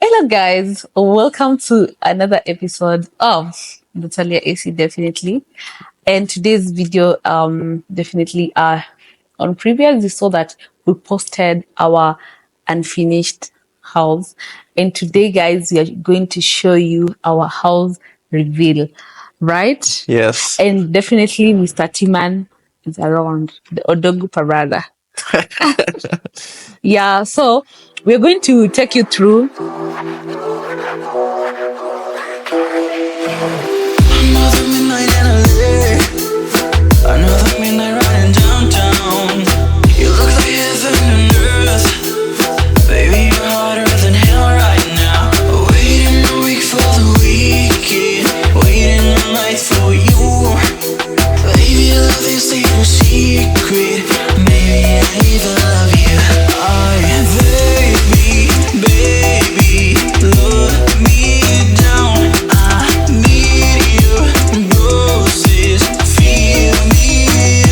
Hello, guys. Welcome to another episode of Natalia AC, definitely. And today's video, definitely, on previous, you saw that we posted our unfinished house. And today, guys, we are going to show you our house reveal, right? Yes. And definitely, Mr. Timan is around the Odogu Parada. Yeah, so we're going to take you through. Another midnight in LA, another midnight riding downtown. You look like heaven and earth, baby, you're hotter than hell right now. Waiting a week for the weekend, waiting all night for you. Baby, I love this little secret, maybe I even love you. Baby, look me down. I need you, roses, feel me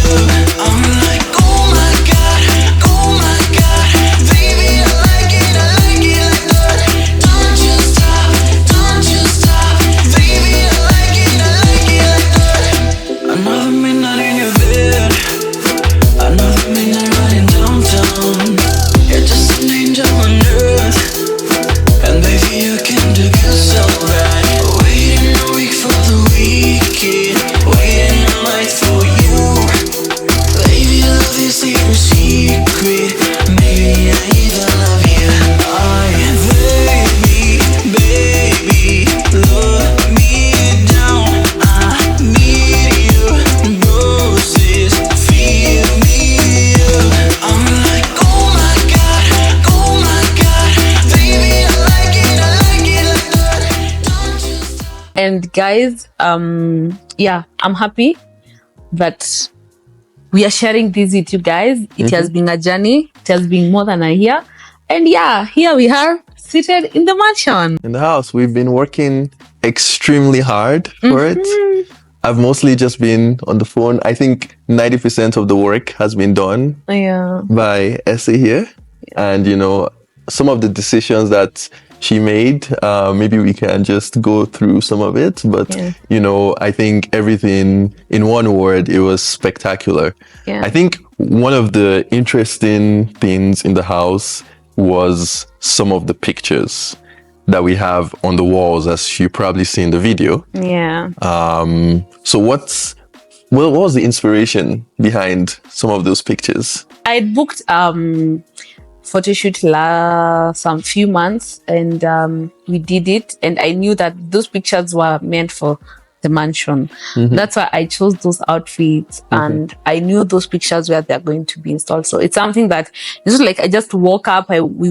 up. I'm like, oh my god, baby, I like it like that. Don't you stop, baby, I like it like that. Another midnight in your bed, another midnight riding downtown. You're just an angel on earth, and baby you can do good so bad. Waiting a week for the weekend, waiting all night for you. Baby, I love this little secret, maybe I even love you. Baby, look me down. I need you, roses, feel me up. I'm like, oh my god, baby, I like it like that. Don't you stop. And guys, yeah, I'm happy that we are sharing this with you guys. It has been a journey. It has been more than a year. And yeah, here we are seated in the mansion. In the house, we've been working extremely hard for it. I've mostly just been on the phone. I think 90% of the work has been done Yeah. by Essie here. And, some of the decisions that she made, maybe we can just go through some of it. But, Yeah. I think everything, in one word, it was spectacular. Yeah. I think one of the interesting things in the house was some of the pictures that we have on the walls, as you probably see in the video. Yeah. So what was the inspiration behind some of those pictures? I booked photo shoot some few months, and we did it, and I knew that those pictures were meant for the mansion. That's why I chose those outfits, and I knew those pictures where they're going to be installed. So it's something that it's not like I just woke up, we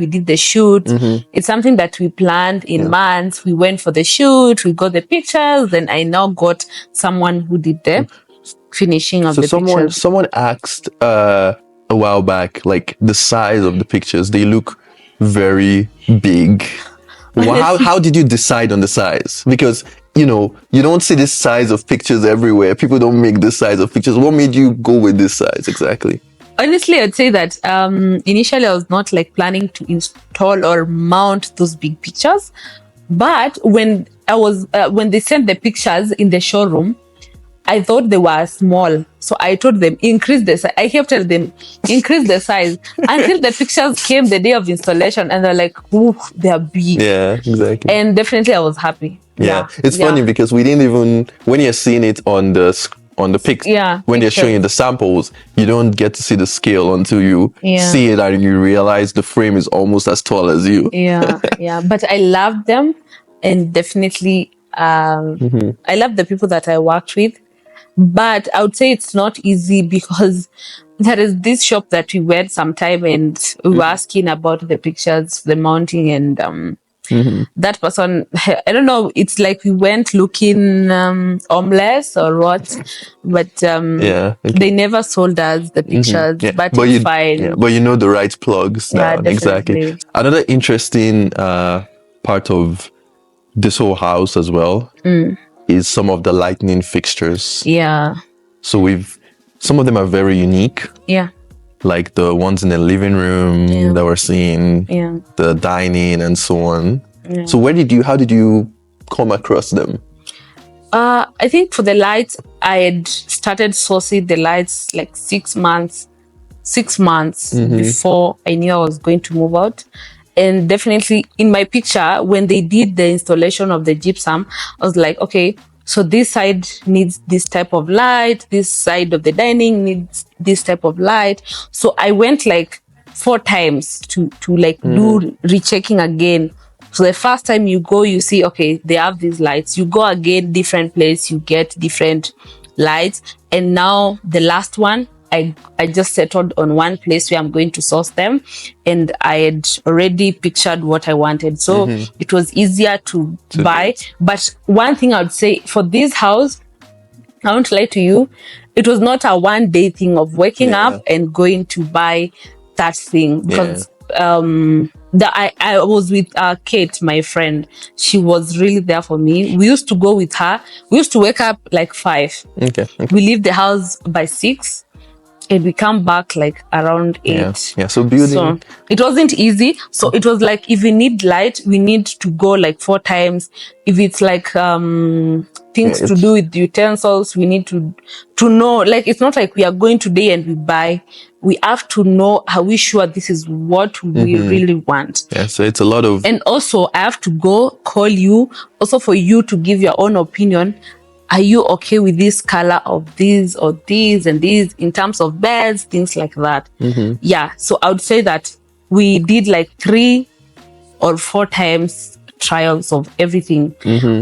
did the shoot. It's something that we planned in months. We went for the shoot, we got the pictures, then I now got someone who did the finishing of the pictures. Someone asked a while back, like, the size of the pictures, they look very big. How did you decide on the size? Because you don't see this size of pictures everywhere. People don't make this size of pictures. What made you go with this size exactly? Honestly, I'd say that initially I was not like planning to install or mount those big pictures, but when they sent the pictures in the showroom, I thought they were small. So I told them, increase the size. I kept telling them, increase the size until the pictures came the day of installation, and they're like, ooh, they're big. Yeah, exactly. And definitely I was happy. Yeah. It's funny because we didn't even, when you're seeing it on the pics, when they're showing you the samples, you don't get to see the scale until you see it and you realize the frame is almost as tall as you. Yeah. But I love them, and definitely I love the people that I worked with. But I would say it's not easy because there is this shop that we went sometime, and we were asking about the pictures, the mounting, and that person, I don't know, it's like we went looking homeless or what, but they never sold us the pictures, but it's fine. Yeah, but you know the right plugs now. Yeah, exactly. Another interesting part of this whole house as well is some of the lighting fixtures. Yeah. So some of them are very unique. Yeah. like the ones in the living room that we're seeing, the dining and so on. So how did you come across them? I think for the lights, I had started sourcing the lights like 6 months before I knew I was going to move out. And definitely in my picture, when they did the installation of the gypsum, I was like, okay, so this side needs this type of light, this side of the dining needs this type of light. So I went like 4 times to like do rechecking again. So the first time you go, you see, okay, they have these lights. You go again, different place, you get different lights. And now the last one, I just settled on one place where I'm going to source them. And I had already pictured what I wanted. So it was easier to buy. But one thing I would say for this house, I won't lie to you, it was not a one day thing of waking up and going to buy that thing. Because I was with Cate, my friend. She was really there for me. We used to go with her. We used to wake up like 5. Okay. We leave the house by 6. And we come back like around 8. Yeah. So building. So it wasn't easy. So it was like, if we need light, we need to go like 4 times. If it's like things to do with utensils, we need to know. Like, it's not like we are going today and we buy. We have to know, are we sure this is what we really want? Yeah. So it's a lot of. And also, I have to go call you, also for you to give your own opinion. Are you okay with this color of these or these and these in terms of beds, things like that? Yeah. So I would say that we did like 3 or 4 times trials of everything.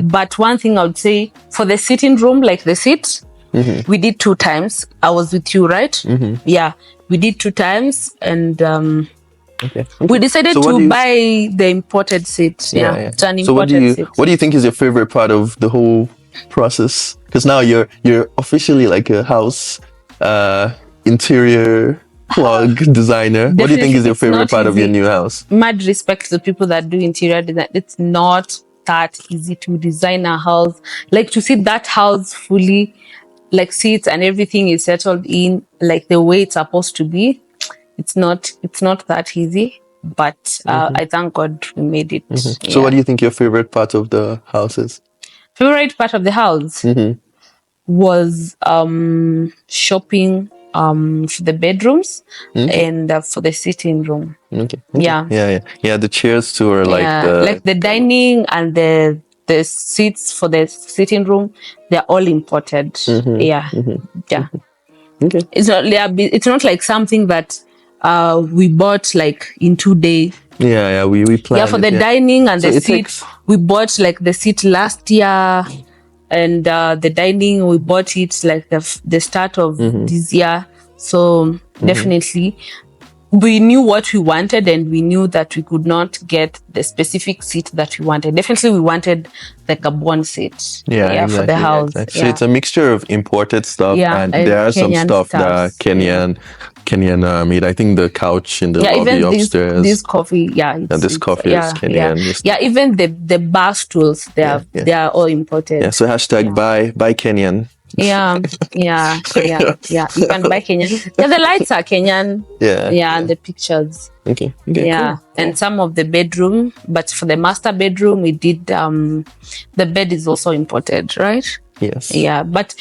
But one thing I would say for the sitting room, like the seat, we did 2 times. I was with you, right? Yeah. We did 2 times and we decided to buy the imported seat. Yeah. It's an imported seat. What do you think is your favorite part of the whole process? Because now you're officially like a house interior plug designer. What do you think is your favorite part of your new house? Mad respect to the people that do interior design. It's not that easy to design a house. Like, to see that house fully, like seats and everything is settled in like the way it's supposed to be. It's not that easy. But I thank God we made it. So what do you think your favorite part of the house is? Favorite part of the house was shopping for the bedrooms and for the sitting room. Okay. Yeah. The chairs too are like the dining and the seats for the sitting room, they're all imported. Yeah. Okay. It's not like something that we bought like in 2 days. We planned. Yeah, for the dining and the seat, we bought like the seat last year, and the dining we bought it like the start of this year. So definitely, we knew what we wanted, and we knew that we could not get the specific seat that we wanted. Definitely, we wanted the Gabon seat. Exactly, for the house. Exactly. So it's a mixture of imported stuff, and there are some stuff that are Kenyan made. I think the couch in the lobby upstairs. This coffee, this coffee is Kenyan. Even the bar stools, they are all imported. Yeah. So hashtag buy Kenyan. Yeah. You can buy Kenyan. Yeah, the lights are Kenyan. And the pictures. Okay. Cool. And some of the bedroom, but for the master bedroom, we did the bed is also imported, right? Yes. Yeah, but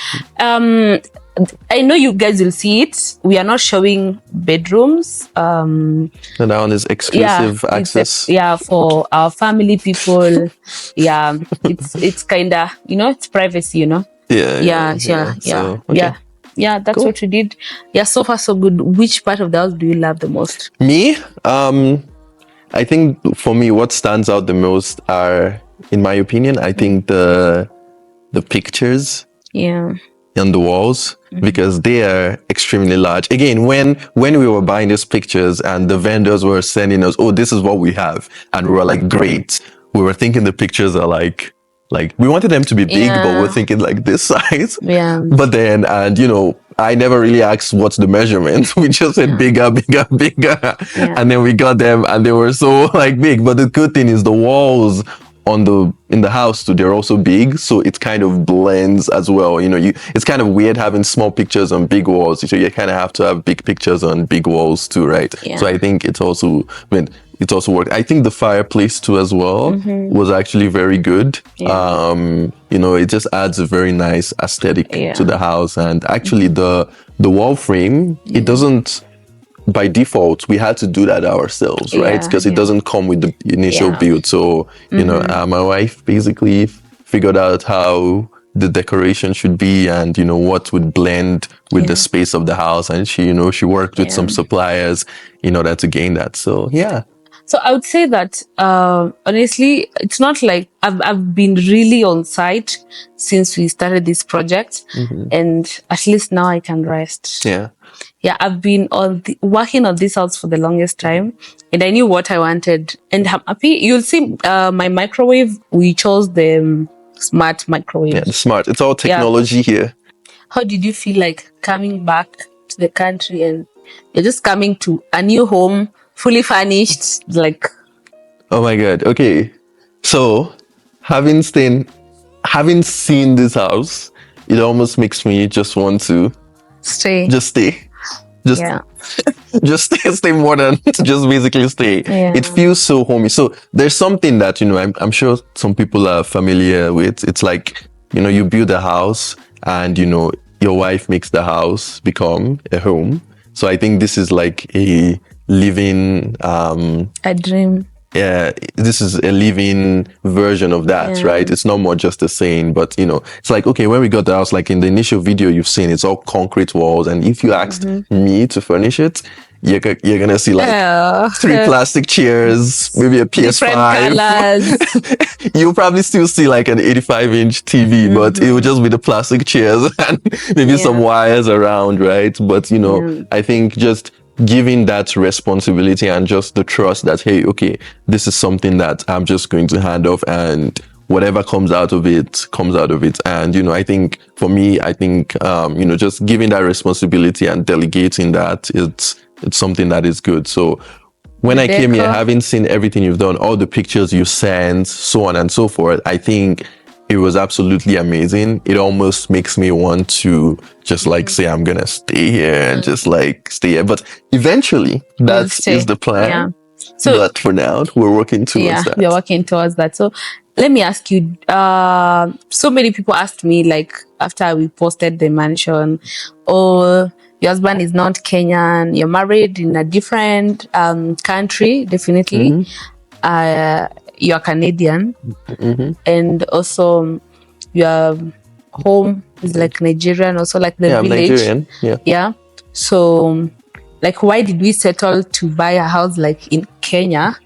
I know you guys will see it. We are not showing bedrooms. And that one is exclusive access. For our family people. Yeah, it's kind of, it's privacy, Yeah. That's cool. What we did. Yeah, so far so good. Which part of the house do you love the most? Me? I think for me, what stands out the most are, in my opinion, I think the pictures. On the walls, because they are extremely large. Again, when we were buying these pictures and the vendors were sending us, this is what we have, and we were like, great. We were thinking the pictures are like we wanted them to be big, but we're thinking like this size. Yeah. But then, I never really asked what's the measurement. We just said bigger. And then we got them and they were so like big. But the good thing is the walls in the house too, they're also big, so it kind of blends as well. It's kind of weird having small pictures on big walls, so you kind of have to have big pictures on big walls too, right? Yeah. So I think it also worked. I think the fireplace too as well was actually very good. Yeah. It just adds a very nice aesthetic Yeah. to the house. And actually the wall frame, it doesn't, by default, we had to do that ourselves, right? Yeah, Because it yeah. doesn't come with the initial Yeah. build. So, my wife basically figured out how the decoration should be and, what would blend with the space of the house. And she worked with some suppliers in order to gain that. So, yeah. So I would say that honestly, it's not like I've been really on site since we started this project, and at least now I can rest. Yeah. Yeah, I've been working on this house for the longest time, and I knew what I wanted, and I'm happy. You'll see my microwave. We chose the smart microwave. Yeah, the smart. It's all technology here. How did you feel like coming back to the country and you're just coming to a new home, fully furnished, like? Oh my God. Okay. So having seen this house, it almost makes me just want to Stay. just stay. Just Yeah. just stay more than just basically stay. Yeah. It feels so homey. So there's something that, I'm sure some people are familiar with. It's like, you build a house and, your wife makes the house become a home. So I think this is like a living, A dream. yeah, this is a living version of that, right? It's not more just a saying, but it's like, okay, when we got the house, like in the initial video you've seen, it's all concrete walls. And if you asked me to furnish it, you're gonna see like 3 plastic chairs, maybe a PS5. Different colors. You'll probably still see like an 85-inch TV, but it would just be the plastic chairs and maybe some wires around, right? But I think just giving that responsibility and just the trust that, hey, okay, this is something that I'm just going to hand off, and whatever comes out of it comes out of it. And I think for me, just giving that responsibility and delegating that, it's something that is good. So when I came here, having seen everything you've done, all the pictures you sent, so on and so forth, I think it was absolutely amazing. It almost makes me want to just like say, I'm going to stay here and just like stay here. But eventually that is the plan. Yeah. So, but for now, we're working towards that. We're working towards that. So let me ask you, so many people asked me, like, after we posted the mansion, oh, your husband is not Kenyan, you're married in a different country, definitely. You're Canadian, and also your home is like Nigerian, also like the village. Nigerian. Yeah. So, like, why did we settle to buy a house like in Kenya?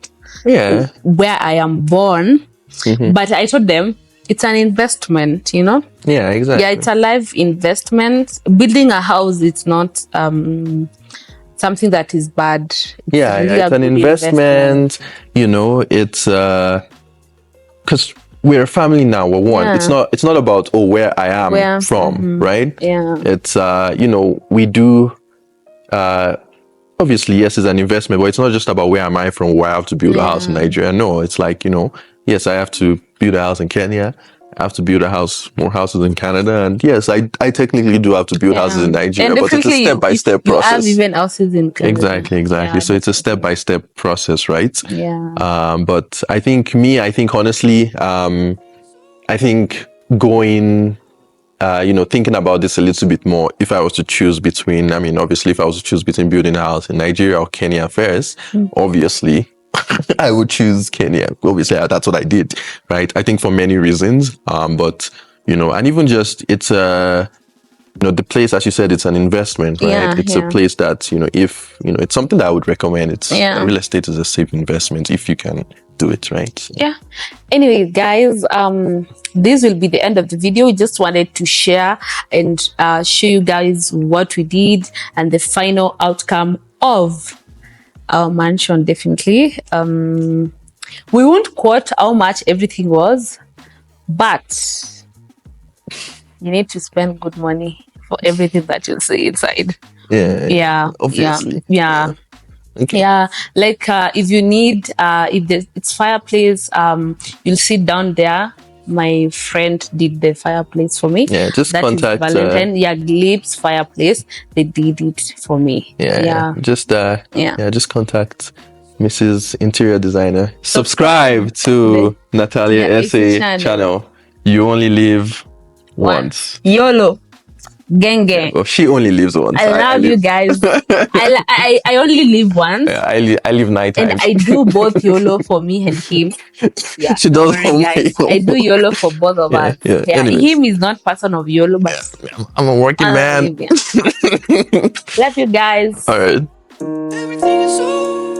Yeah. Where I am born. But I told them it's an investment, Yeah, exactly. Yeah, it's a live investment. Building a house, it's not something that is bad. It's it's an investment. It's because we're a family now. We're one. It's not about where I am from, right? Yeah. It's we do obviously, yes, it's an investment, but it's not just about where am I from, where I have to build a house in Nigeria. No, it's like, yes, I have to build a house in Kenya. I have to build more houses in Canada. And yes, I technically do have to build houses in Nigeria, but it's a step-by-step process. You have even houses in Canada. Exactly. Yeah, so it's a step-by-step process, right? Yeah. But I think honestly, I think going, thinking about this a little bit more, if I was to choose between, obviously, if I was to choose between building a house in Nigeria or Kenya first, obviously, I would choose Kenya. Obviously, that's what I did, right? I think for many reasons. But, and even just, it's the place, as you said, it's an investment, right? Yeah, it's a place that, if, it's something that I would recommend. It's real estate is a safe investment if you can do it, right? Yeah. Anyway, guys, this will be the end of the video. We just wanted to share and show you guys what we did and the final outcome of our mansion. Definitely. We won't quote how much everything was, but you need to spend good money for everything that you'll see inside. Yeah. Yeah. Obviously. Yeah. Okay. Yeah, like if you need if it's fireplace, you'll sit down there. My friend did the fireplace for me. Yeah, just That is contact. Valentine. Yeah, Glib's fireplace. They did it for me. Yeah. Just Yeah. just contact Mrs. Interior Designer. Subscribe to Natalia Yeah, SA it's channel. You only live once. YOLO. Gang gang. Well, she only lives once. I love you live, guys. I only live once. Yeah, I live 9 And times. I do both YOLO for me and him. Yeah, She don't does worry, for me. guys. I do YOLO for both of us. Yeah. Yeah, Anyways. him is not person of YOLO, but I'm a working man. Love you guys. All right. Everything is so